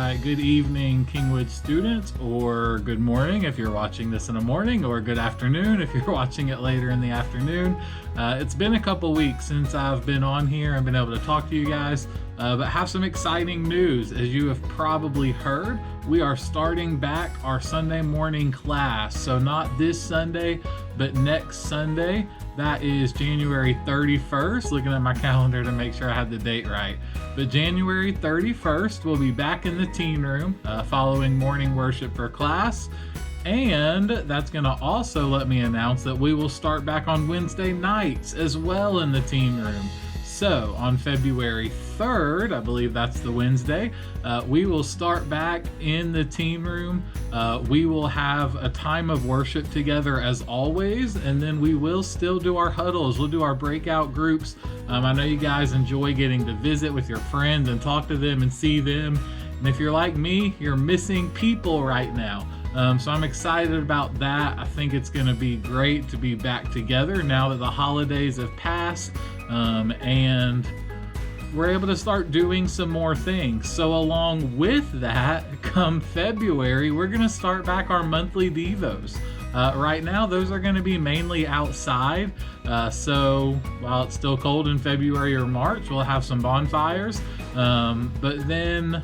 right, good evening, Kingwood students, or good morning if you're watching this in the morning, or good afternoon if you're watching it later in the afternoon. It's been a couple weeks since I've been on here and been able to talk to you guys, but have some exciting news. As you have probably heard, we are starting back our Sunday morning class. So not this Sunday, but next Sunday. That is January 31st. Looking at my calendar to make sure I have the date right. But January 31st, we'll be back in the teen room following morning worship for class. And that's going to also let me announce that we will start back on Wednesday nights as well in the teen room. So on February 3rd, I believe that's the Wednesday, we will start back in the teen room. We will have a time of worship together as always, and then we will still do our huddles. We'll do our breakout groups. I know you guys enjoy getting to visit with your friends and talk to them and see them. And if you're like me, you're missing people right now. So I'm excited about that. I think it's going to be great to be back together now that the holidays have passed, and we're able to start doing some more things. So along with that, come February, we're going to start back our monthly devos. Right now, those are going to be mainly outside. So while it's still cold in February or March, we'll have some bonfires. But then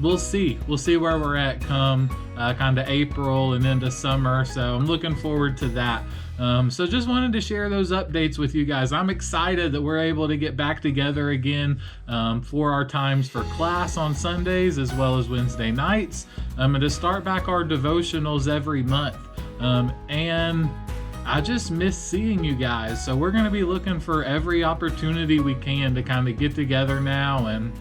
we'll see where we're at come kind of April and into summer. So I'm looking forward to that. So just wanted to share those updates with you guys. I'm excited that we're able to get back together again for our times for class on Sundays as well as Wednesday nights, and to start back our devotionals every month. And I just miss seeing you guys. So we're going to be looking for every opportunity we can to kind of get together now and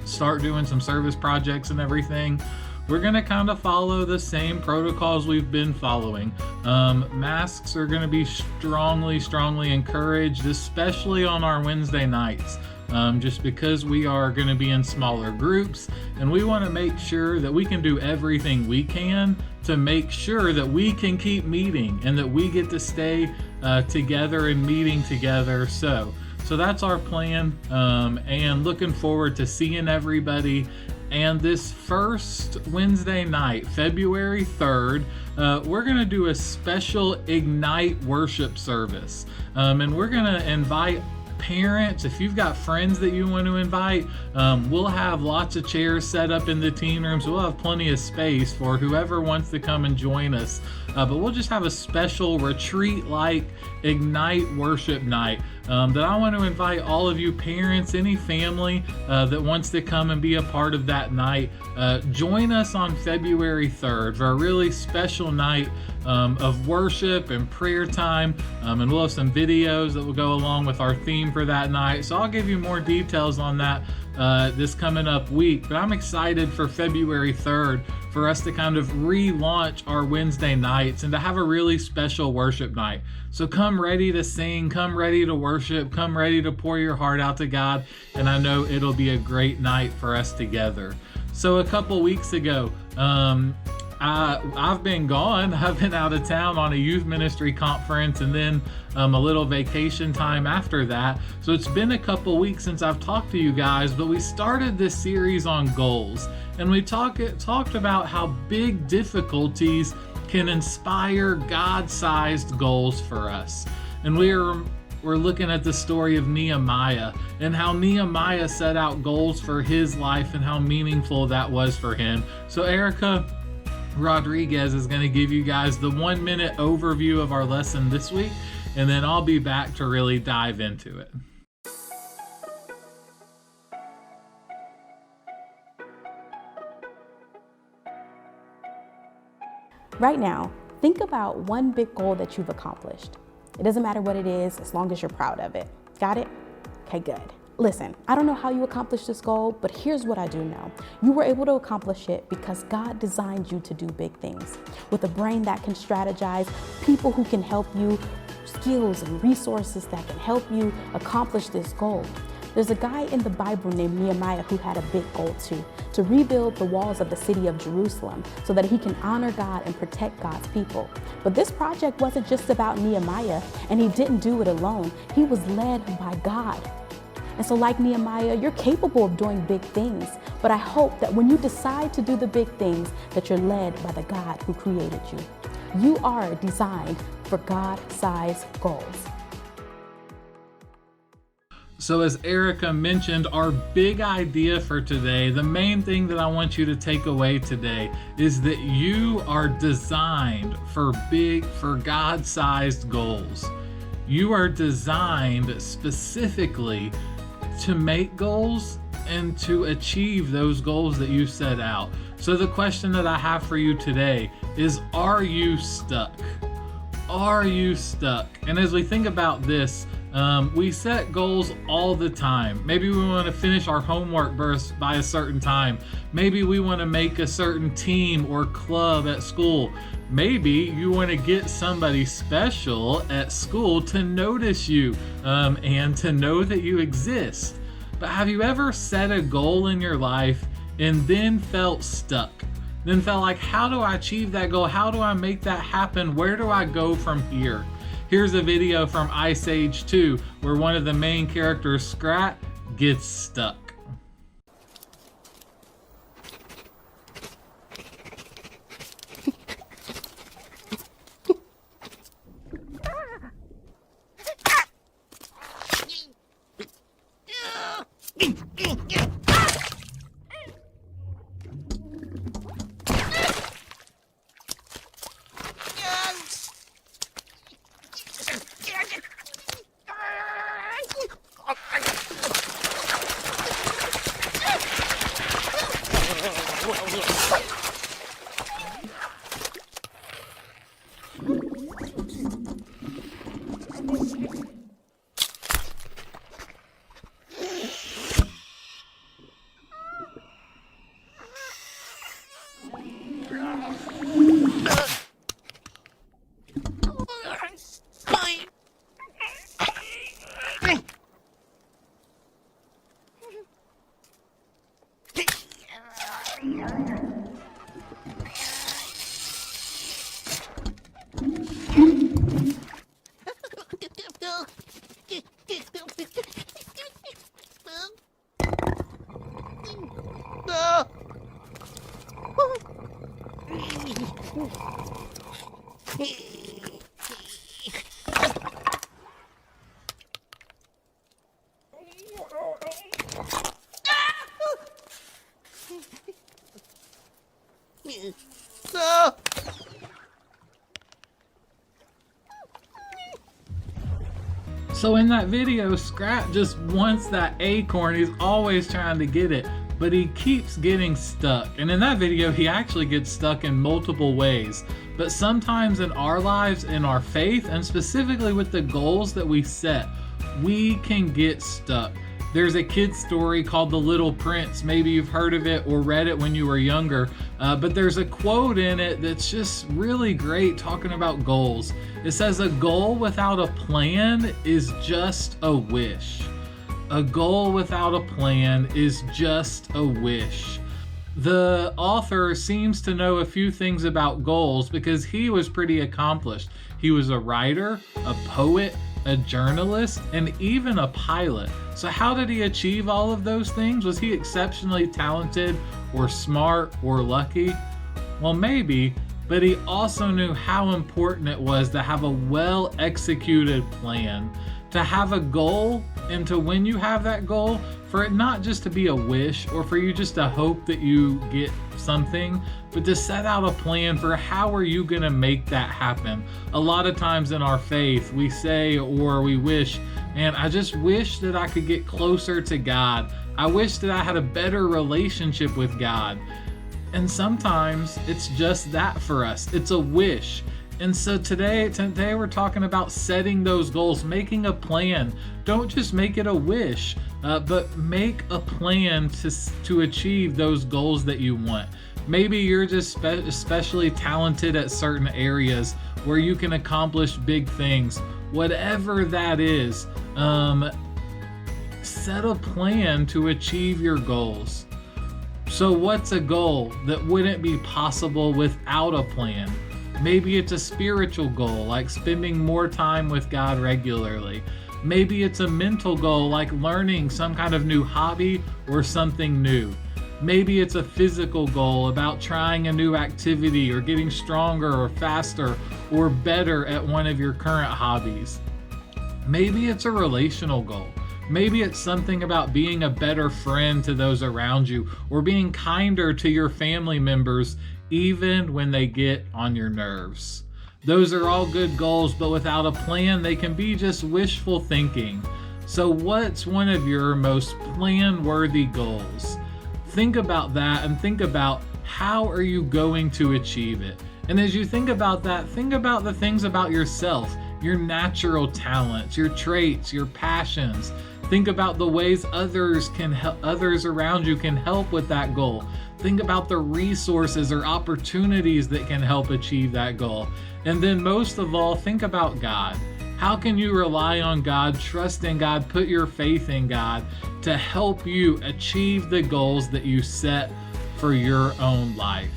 start doing some service projects and everything. We're going to kind of follow the same protocols we've been following. Masks are going to be strongly encouraged, especially on our Wednesday nights, just because we are going to be in smaller groups, and we want to make sure that we can do everything we can to make sure that we can keep meeting and that we get to stay together and meeting together. So that's our plan, and looking forward to seeing everybody. And this first Wednesday night, February 3rd, we're going to do a special Ignite worship service. And we're going to invite parents. If you've got friends that you want to invite, we'll have lots of chairs set up in the teen room, so we'll have plenty of space for whoever wants to come and join us. But we'll just have a special retreat-like Ignite worship night that I want to invite all of you parents, any family that wants to come and be a part of that night. Join us on February 3rd for a really special night of worship and prayer time, and we'll have some videos that will go along with our theme for that night. So I'll give you more details on that this coming up week, but I'm excited for February 3rd for us to kind of relaunch our Wednesday nights and to have a really special worship night. So come ready to sing, come ready to worship, come ready to pour your heart out to God, and I know it'll be a great night for us together. So a couple weeks ago, I've been gone. I've been out of town on a youth ministry conference, and then a little vacation time after that. So it's been a couple weeks since I've talked to you guys, but we started this series on goals, and we talked about how big difficulties can inspire God-sized goals for us. And we're looking at the story of Nehemiah and how Nehemiah set out goals for his life and how meaningful that was for him. So Erica Rodriguez is going to give you guys the 1-minute overview of our lesson this week, and then I'll be back to really dive into it. Right now, think about one big goal that you've accomplished. It doesn't matter what it is, as long as you're proud of it. Got it? Okay, good. Listen, I don't know how you accomplished this goal, but here's what I do know. You were able to accomplish it because God designed you to do big things. With a brain that can strategize, people who can help you, skills and resources that can help you accomplish this goal. There's a guy in the Bible named Nehemiah who had a big goal too, to rebuild the walls of the city of Jerusalem so that he can honor God and protect God's people. But this project wasn't just about Nehemiah, and he didn't do it alone. He was led by God. And so like Nehemiah, you're capable of doing big things. But I hope that when you decide to do the big things, that you're led by the God who created you. You are designed for God-sized goals. So as Erica mentioned, our big idea for today, the main thing that I want you to take away today is that you are designed for God-sized goals. You are designed specifically to make goals and to achieve those goals that you set out. So the question that I have for you today is, are you stuck? Are you stuck? And as we think about this, we set goals all the time. Maybe we want to finish our homework by a certain time. Maybe we want to make a certain team or club at school. Maybe you want to get somebody special at school to notice you and to know that you exist. But have you ever set a goal in your life and then felt stuck? Then felt like, how do I achieve that goal? How do I make that happen? Where do I go from here? Here's a video from Ice Age 2 where one of the main characters, Scrat, gets stuck. So in that video, Scrat just wants that acorn. He's always trying to get it, but he keeps getting stuck. And in that video, he actually gets stuck in multiple ways. But sometimes in our lives, in our faith, and specifically with the goals that we set, we can get stuck. There's a kid's story called The Little Prince. Maybe you've heard of it or read it when you were younger, but there's a quote in it that's just really great talking about goals. It says, "A goal without a plan is just a wish." A goal without a plan is just a wish. The author seems to know a few things about goals because he was pretty accomplished. He was a writer, a poet, a journalist, and even a pilot. So how did he achieve all of those things? Was he exceptionally talented or smart or lucky? Well, maybe, but he also knew how important it was to have a well-executed plan, to have a goal, and to when you have that goal, for it not just to be a wish or for you just to hope that you get something, but to set out a plan for how are you going to make that happen. A lot of times in our faith, we say or we wish, man, I just wish that I could get closer to God. I wish that I had a better relationship with God. And sometimes it's just that for us. It's a wish. And so today we're talking about setting those goals, making a plan. Don't just make it a wish, but make a plan to achieve those goals that you want. Maybe you're just especially talented at certain areas where you can accomplish big things. Whatever that is, set a plan to achieve your goals. So what's a goal that wouldn't be possible without a plan? Maybe it's a spiritual goal, like spending more time with God regularly. Maybe it's a mental goal like learning some kind of new hobby or something new. Maybe it's a physical goal about trying a new activity or getting stronger or faster or better at one of your current hobbies. Maybe it's a relational goal. Maybe it's something about being a better friend to those around you or being kinder to your family members even when they get on your nerves. Those are all good goals, but without a plan, they can be just wishful thinking. So what's one of your most plan-worthy goals? Think about that and think about how are you going to achieve it. And as you think about that, think about the things about yourself, your natural talents, your traits, your passions. Think about the ways others around you can help with that goal. Think about the resources or opportunities that can help achieve that goal. And then most of all, think about God. How can you rely on God, trust in God, put your faith in God to help you achieve the goals that you set for your own life?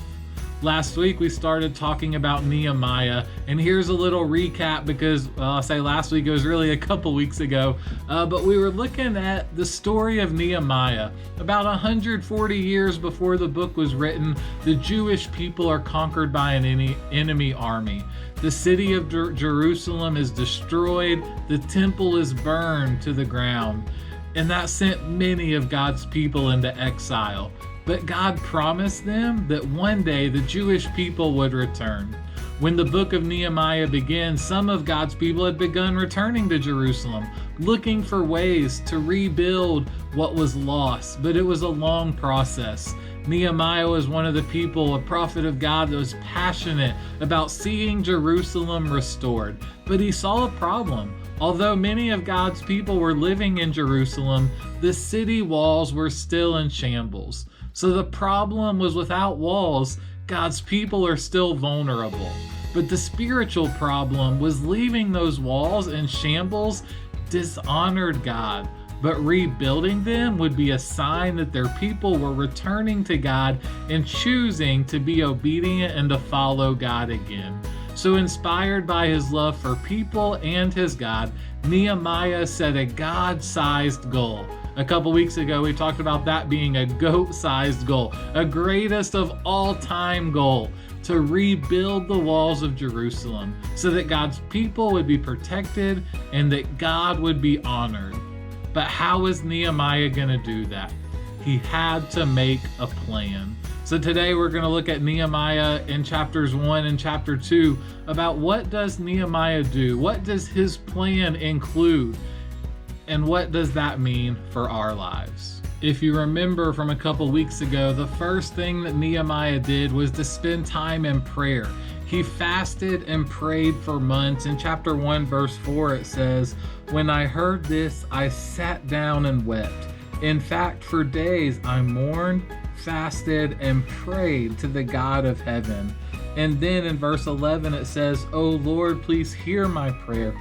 Last week we started talking about Nehemiah, and here's a little recap because, well, I say last week, it was really a couple weeks ago, but we were looking at the story of Nehemiah. About 140 years before the book was written, the Jewish people are conquered by an enemy army. The city of Jerusalem is destroyed, the temple is burned to the ground, and that sent many of God's people into exile. But God promised them that one day the Jewish people would return. When the book of Nehemiah begins, some of God's people had begun returning to Jerusalem, looking for ways to rebuild what was lost, but it was a long process. Nehemiah was one of the people, a prophet of God, that was passionate about seeing Jerusalem restored. But he saw a problem. Although many of God's people were living in Jerusalem, the city walls were still in shambles. So the problem was without walls, God's people are still vulnerable. But the spiritual problem was leaving those walls in shambles dishonored God. But rebuilding them would be a sign that their people were returning to God and choosing to be obedient and to follow God again. So inspired by his love for people and his God, Nehemiah set a God-sized goal. A couple weeks ago, we talked about that being a goat-sized goal, a greatest of all-time goal, to rebuild the walls of Jerusalem so that God's people would be protected and that God would be honored. But how is Nehemiah going to do that? He had to make a plan. So today we're going to look at Nehemiah in chapters 1 and chapter 2 about what does Nehemiah do? What does his plan include? And what does that mean for our lives? If you remember from a couple weeks ago, the first thing that Nehemiah did was to spend time in prayer. He fasted and prayed for months. In chapter 1, verse 4, it says, "When I heard this, I sat down and wept. In fact, for days I mourned, fasted, and prayed to the God of heaven." And then in verse 11, it says, "O Lord, please hear my prayer.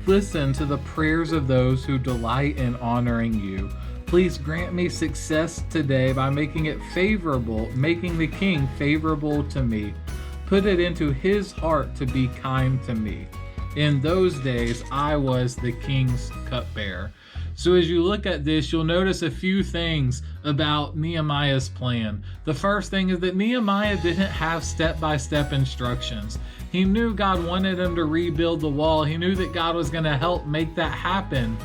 Listen to the prayers of those who delight in honoring you. Please grant me success today by making the king favorable to me. Put it into his heart to be kind to me. In those days, I was the king's cupbearer." So as you look at this, you'll notice a few things about Nehemiah's plan. The first thing is that Nehemiah didn't have step-by-step instructions. He knew God wanted him to rebuild the wall. He knew that God was going to help make that happen.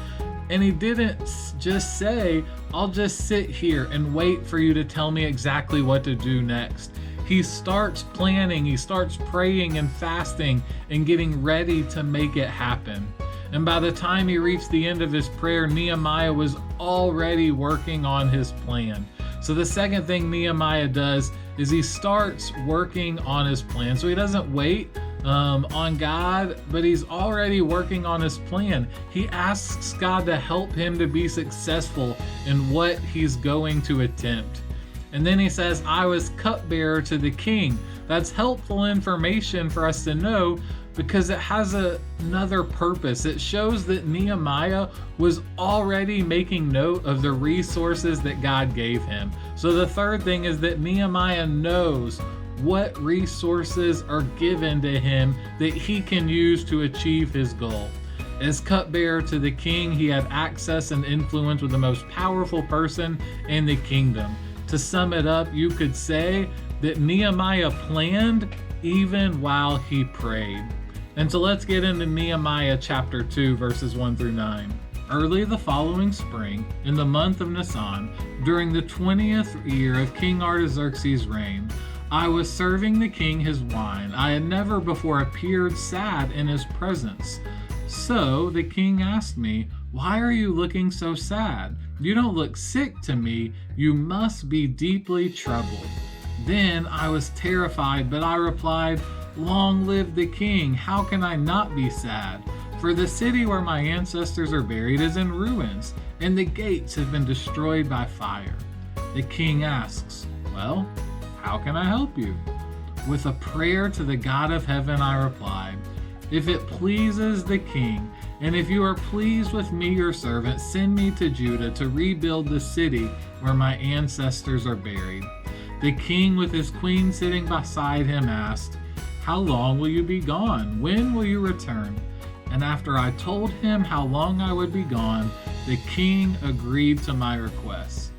And he didn't just say, "I'll just sit here and wait for you to tell me exactly what to do next." He starts planning, he starts praying and fasting and getting ready to make it happen. And by the time he reached the end of his prayer, Nehemiah was already working on his plan. So the second thing Nehemiah does is he starts working on his plan. So he doesn't wait on God, but he's already working on his plan. He asks God to help him to be successful in what he's going to attempt. And then he says, "I was cupbearer to the king." That's helpful information for us to know because it has another purpose. It shows that Nehemiah was already making note of the resources that God gave him. So the third thing is that Nehemiah knows what resources are given to him that he can use to achieve his goal. As cupbearer to the king, he had access and influence with the most powerful person in the kingdom. To sum it up, you could say that Nehemiah planned even while he prayed. And so let's get into Nehemiah chapter 2, verses 1 through 9. Early the following spring, in the month of Nisan, during the 20th year of King Artaxerxes' reign, I was serving the king his wine. I had never before appeared sad in his presence. So the king asked me, "Why are you looking so sad? You don't look sick to me. You must be deeply troubled." Then I was terrified, but I replied, "Long live the king. How can I not be sad? For the city where my ancestors are buried is in ruins, and the gates have been destroyed by fire." The king asks, "Well, how can I help you?" With a prayer to the God of heaven, I replied, "If it pleases the king, and if you are pleased with me, your servant, send me to Judah to rebuild the city where my ancestors are buried." The king, with his queen sitting beside him, asked, "How long will you be gone? When will you return?" And after I told him how long I would be gone, the king agreed to my request.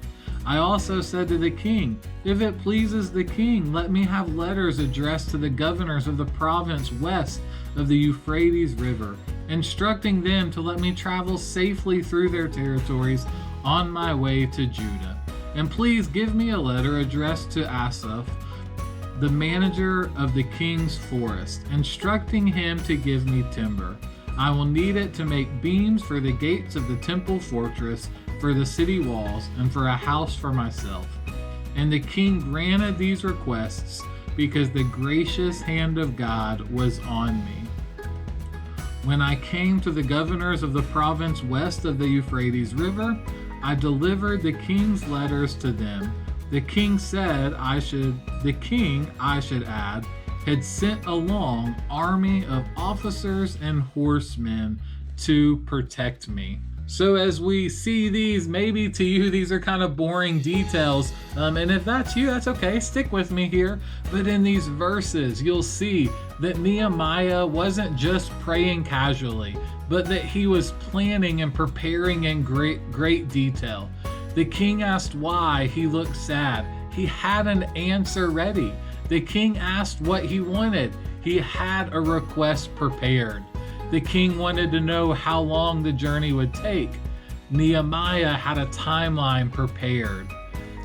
I also said to the king, "If it pleases the king, let me have letters addressed to the governors of the province west of the Euphrates River, instructing them to let me travel safely through their territories on my way to Judah. And please give me a letter addressed to Asaph, the manager of the king's forest, instructing him to give me timber. I will need it to make beams for the gates of the temple fortress, for the city walls, and for a house for myself." And the king granted these requests because the gracious hand of God was on me. When I came to the governors of the province west of the Euphrates River, I delivered the king's letters to them. The king, I should add, had sent a long army of officers and horsemen to protect me. So as we see these, maybe to you these are kind of boring details, and if that's you, that's okay, stick with me here. But in these verses, you'll see that Nehemiah wasn't just praying casually, but that he was planning and preparing in great detail. The king asked why he looked sad. He had an answer ready. The king asked what he wanted. He had a request prepared. The king wanted to know how long the journey would take. Nehemiah had a timeline prepared.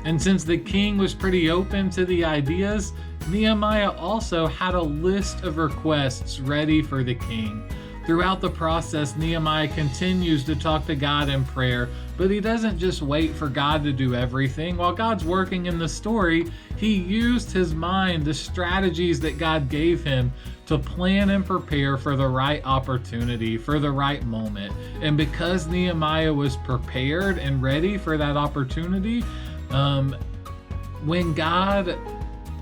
And since the king was pretty open to the ideas, Nehemiah also had a list of requests ready for the king. Throughout the process, Nehemiah continues to talk to God in prayer, but he doesn't just wait for God to do everything. While God's working in the story, he used his mind, the strategies that God gave him, to plan and prepare for the right opportunity, for the right moment. And because Nehemiah was prepared and ready for that opportunity, when God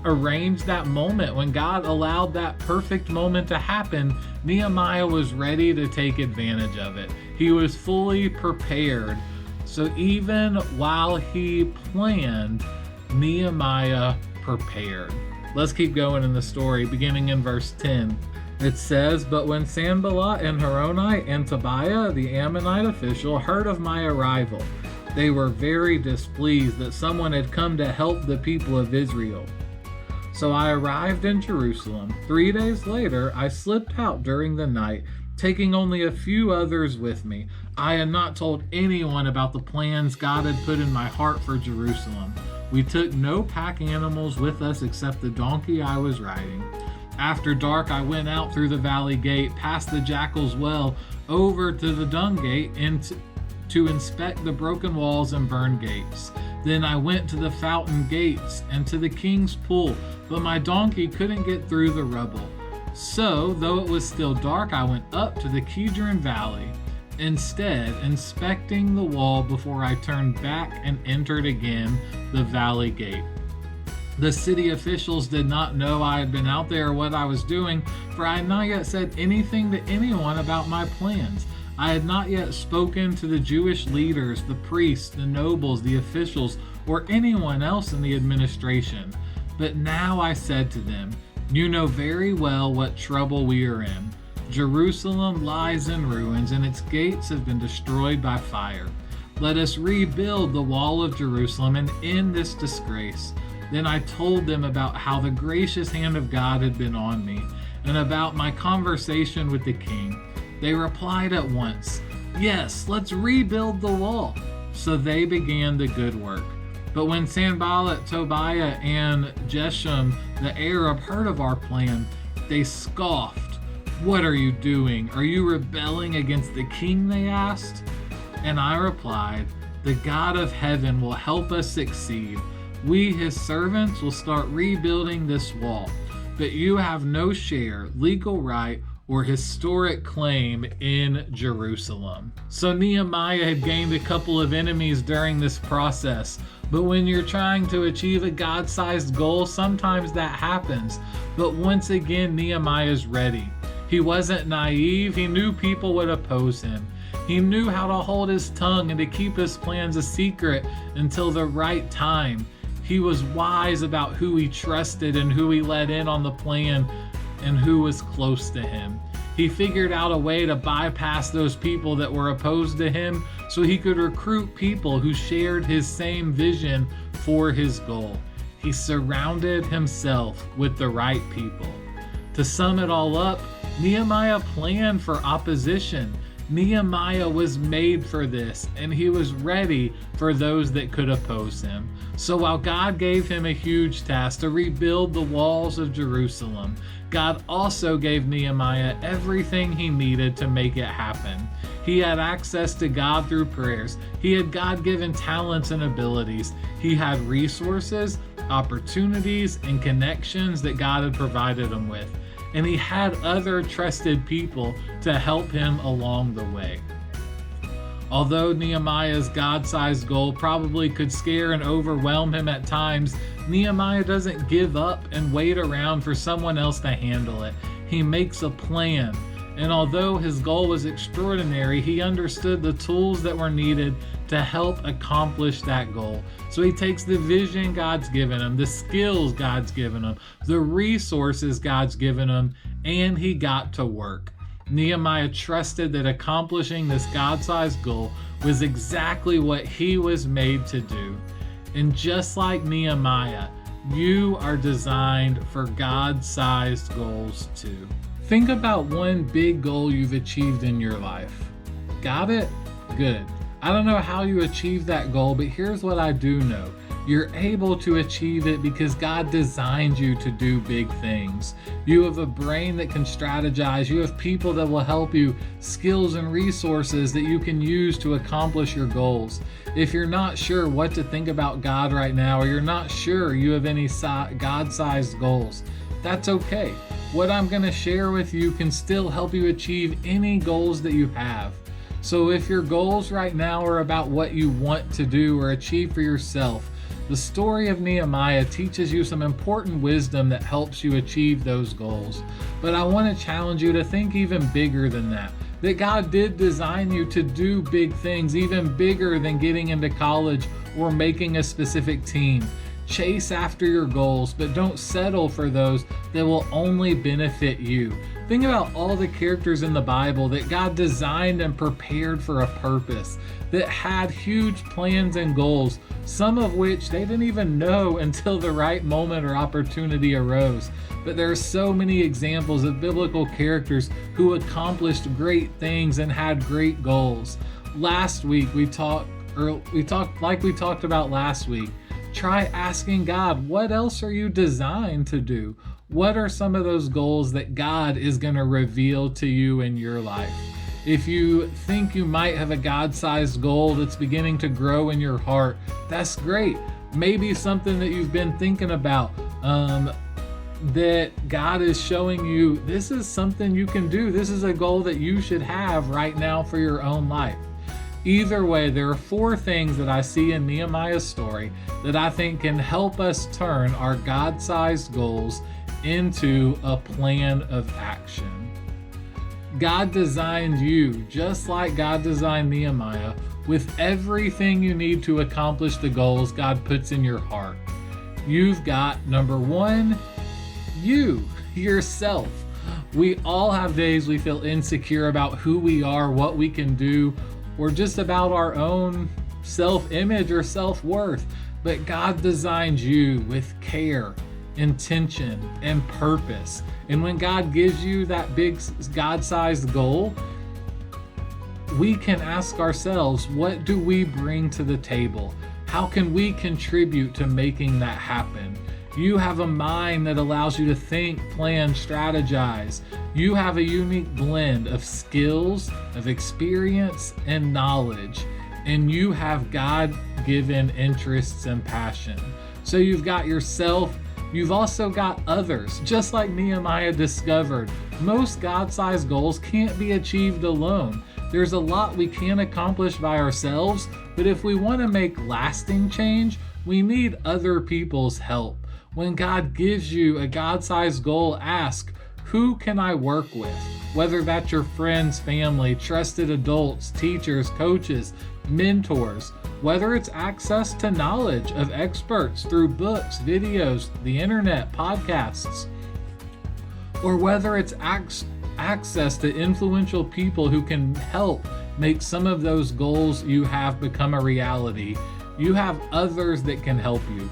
arranged that moment, when God allowed that perfect moment to happen, Nehemiah was ready to take advantage of it. He was fully prepared. So even while he planned, Nehemiah prepared. Let's keep going in the story, beginning in verse 10. It says, "But when Sanballat and Horonite and Tobiah, the Ammonite official, heard of my arrival, they were very displeased that someone had come to help the people of Israel. So I arrived in Jerusalem. 3 days later, I slipped out during the night, taking only a few others with me. I had not told anyone about the plans God had put in my heart for Jerusalem. We took no pack animals with us except the donkey I was riding. After dark, I went out through the valley gate, past the jackal's well, over to the dung gate, and to inspect the broken walls and burned gates. Then I went to the fountain gates and to the king's pool, but my donkey couldn't get through the rubble. So, though it was still dark, I went up to the Kidron Valley, instead inspecting the wall before I turned back and entered again the valley gate. The city officials did not know I had been out there or what I was doing, for I had not yet said anything to anyone about my plans. I had not yet spoken to the Jewish leaders, the priests, the nobles, the officials, or anyone else in the administration. But now I said to them, 'You know very well what trouble we are in. Jerusalem lies in ruins, and its gates have been destroyed by fire. Let us rebuild the wall of Jerusalem and end this disgrace." Then I told them about how the gracious hand of God had been on me, and about my conversation with the king. They replied at once, "Yes, let's rebuild the wall." So they began the good work. But when Sanballat, Tobiah, and Geshem the Arab heard of our plan, they scoffed. "What are you doing? Are you rebelling against the king?" they asked. And I replied, "The God of heaven will help us succeed. We, his servants, will start rebuilding this wall. But you have no share, legal right, or historic claim in Jerusalem." So Nehemiah had gained a couple of enemies during this process. But when you're trying to achieve a God-sized goal, sometimes that happens. But once again, Nehemiah's ready. He wasn't naive. He knew people would oppose him. He knew how to hold his tongue and to keep his plans a secret until the right time. He was wise about who he trusted and who he let in on the plan and who was close to him. He figured out a way to bypass those people that were opposed to him so he could recruit people who shared his same vision for his goal. He surrounded himself with the right people. To sum it all up, Nehemiah planned for opposition. Nehemiah was made for this, and he was ready for those that could oppose him. So while God gave him a huge task to rebuild the walls of Jerusalem, God also gave Nehemiah everything he needed to make it happen. He had access to God through prayers. He had God-given talents and abilities. He had resources, opportunities, and connections that God had provided him with. And he had other trusted people to help him along the way. Although Nehemiah's God-sized goal probably could scare and overwhelm him at times, Nehemiah doesn't give up and wait around for someone else to handle it. He makes a plan. And although his goal was extraordinary, he understood the tools that were needed to help accomplish that goal. So he takes the vision God's given him, the skills God's given him, the resources God's given him, and he got to work. Nehemiah trusted that accomplishing this God-sized goal was exactly what he was made to do. And just like Nehemiah, you are designed for God-sized goals too. Think about one big goal you've achieved in your life. Got it? Good. I don't know how you achieved that goal, but here's what I do know. You're able to achieve it because God designed you to do big things. You have a brain that can strategize. You have people that will help you, skills and resources that you can use to accomplish your goals. If you're not sure what to think about God right now, or you're not sure you have any God-sized goals, that's okay. What I'm going to share with you can still help you achieve any goals that you have. So if your goals right now are about what you want to do or achieve for yourself, the story of Nehemiah teaches you some important wisdom that helps you achieve those goals. But I want to challenge you to think even bigger than that. That God did design you to do big things, even bigger than getting into college or making a specific team. Chase after your goals, but don't settle for those that will only benefit you. Think about all the characters in the Bible that God designed and prepared for a purpose, that had huge plans and goals, some of which they didn't even know until the right moment or opportunity arose. But there are so many examples of biblical characters who accomplished great things and had great goals. Last week we talked about last week. Try asking God, what else are you designed to do? What are some of those goals that God is going to reveal to you in your life? If you think you might have a God-sized goal that's beginning to grow in your heart, that's great. Maybe something that you've been thinking about, that God is showing you, this is something you can do. This is a goal that you should have right now for your own life. Either way, there are 4 things that I see in Nehemiah's story that I think can help us turn our God-sized goals into a plan of action. God designed you, just like God designed Nehemiah, with everything you need to accomplish the goals God puts in your heart. You've got, number 1, you, yourself. We all have days we feel insecure about who we are, what we can do, or just about our own self-image or self-worth. But God designed you with care, intention, and purpose. And when God gives you that big God-sized goal, we can ask ourselves, what do we bring to the table? How can we contribute to making that happen? You have a mind that allows you to think, plan, strategize. You have a unique blend of skills, of experience, and knowledge. And you have God-given interests and passion. So you've got yourself, you've also got others. Just like Nehemiah discovered, most God-sized goals can't be achieved alone. There's a lot we can't accomplish by ourselves, but if we want to make lasting change, we need other people's help. When God gives you a God-sized goal, ask, who can I work with? Whether that's your friends, family, trusted adults, teachers, coaches, mentors, whether it's access to knowledge of experts through books, videos, the internet, podcasts, or whether it's access to influential people who can help make some of those goals you have become a reality. You have others that can help you.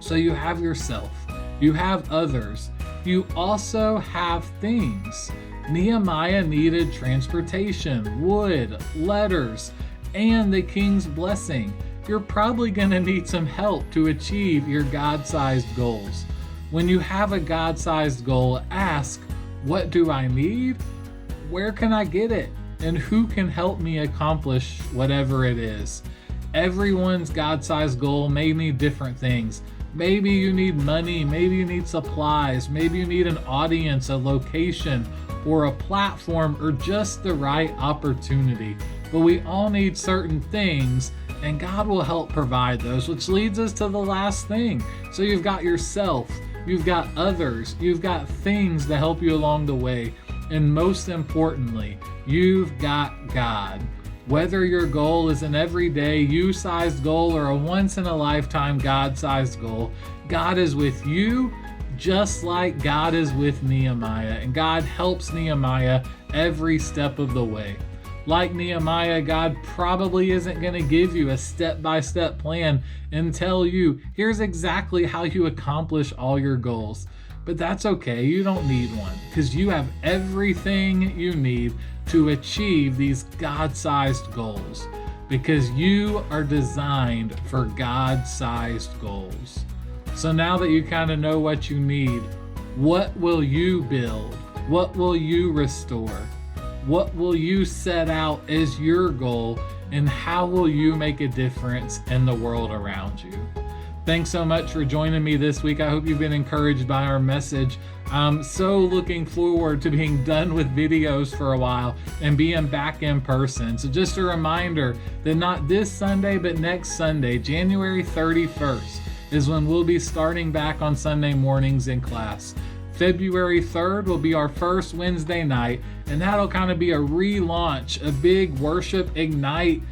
So you have yourself, you have others, you also have things. Nehemiah needed transportation, wood, letters, and the king's blessing. You're probably going to need some help to achieve your God-sized goals. When you have a God-sized goal, ask, what do I need? Where can I get it? And who can help me accomplish whatever it is? Everyone's God-sized goal may need different things. Maybe you need money, maybe you need supplies, maybe you need an audience, a location, or a platform, or just the right opportunity. But we all need certain things, and God will help provide those, which leads us to the last thing. So you've got yourself, you've got others, you've got things to help you along the way, and most importantly, you've got God. Whether your goal is an everyday you-sized goal or a once-in-a-lifetime God-sized goal, God is with you just like God is with Nehemiah, and God helps Nehemiah every step of the way. Like Nehemiah, God probably isn't going to give you a step-by-step plan and tell you, here's exactly how you accomplish all your goals. But that's okay, you don't need one, because you have everything you need to achieve these God-sized goals, because you are designed for God-sized goals. So now that you kind of know what you need, what will you build? What will you restore? What will you set out as your goal, and how will you make a difference in the world around you? Thanks so much for joining me this week. I hope you've been encouraged by our message. I'm so looking forward to being done with videos for a while and being back in person. So just a reminder that not this Sunday, but next Sunday, January 31st, is when we'll be starting back on Sunday mornings in class. February 3rd will be our first Wednesday night, and that'll kind of be a relaunch, a big worship ignite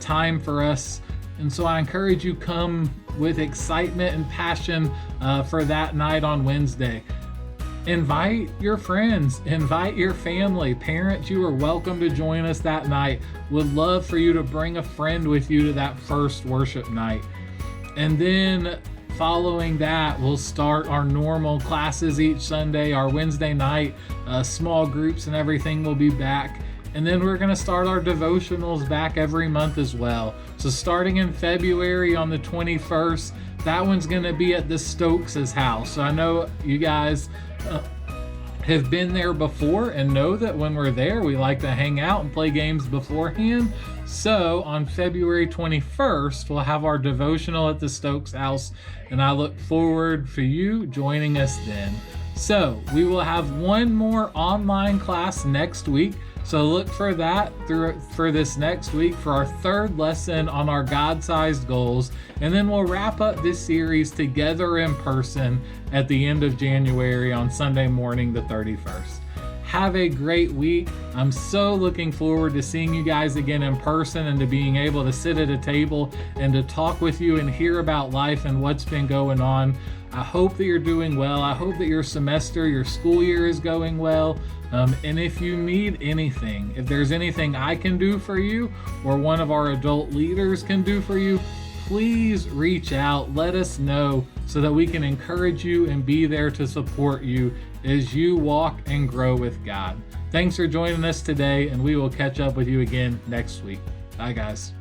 time for us. And so I encourage you come with excitement and passion for that night on Wednesday. Invite your friends, invite your family. Parents, you are welcome to join us that night. Would love for you to bring a friend with you to that first worship night. And then following that, we'll start our normal classes each Sunday. Our Wednesday night small groups and everything will be back. And then we're going to start our devotionals back every month as well. So starting in February on the 21st, that one's going to be at the Stokes' house. So I know you guys have been there before and know that when we're there, we like to hang out and play games beforehand. So on February 21st, we'll have our devotional at the Stokes' house, and I look forward for you joining us then. So we will have one more online class next week. So look for that for this next week for our third lesson on our God-sized goals. And then we'll wrap up this series together in person at the end of January on Sunday morning, the 31st. Have a great week. I'm so looking forward to seeing you guys again in person and to being able to sit at a table and to talk with you and hear about life and what's been going on. I hope that you're doing well. I hope that your semester, your school year is going well. And if you need anything, if there's anything I can do for you or one of our adult leaders can do for you, please reach out. Let us know so that we can encourage you and be there to support you as you walk and grow with God. Thanks for joining us today, and we will catch up with you again next week. Bye, guys.